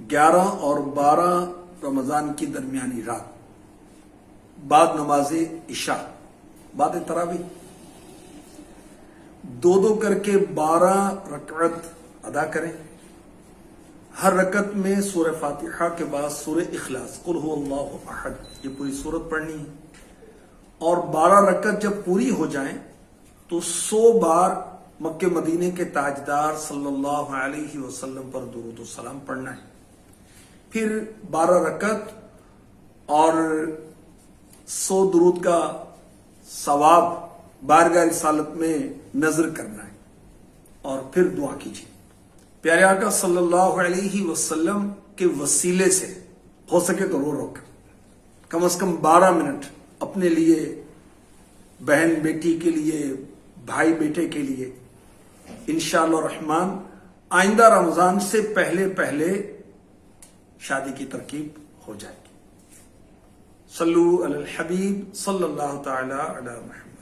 11 اور 12 رمضان کی درمیانی رات بعد نماز عشاء بعد تراویح دو کر کے 12 رکعت ادا کریں. ہر رکعت میں سورہ فاتحہ کے بعد سورہ اخلاص قل هو اللہ احد یہ پوری سورت پڑھنی ہے. اور 12 رکعت جب پوری ہو جائیں تو 100 بار مکہ مدینے کے تاجدار صلی اللہ علیہ وسلم پر درود و سلام پڑھنا ہے. پھر 12 رکعت اور 100 درود کا ثواب بارگاہ رسالت میں نظر کرنا ہے اور پھر دعا کیجیے. پیارے آقا صلی اللہ علیہ وسلم کے وسیلے سے ہو سکے تو رو کر کم از کم 12 منٹ اپنے لیے، بہن بیٹی کے لیے، بھائی بیٹے کے لیے انشاءاللہ الرحمن آئندہ رمضان سے پہلے شادی کی ترکیب ہو جائے گی. صلو علی الحبیب صلی اللہ تعالی علی محمد.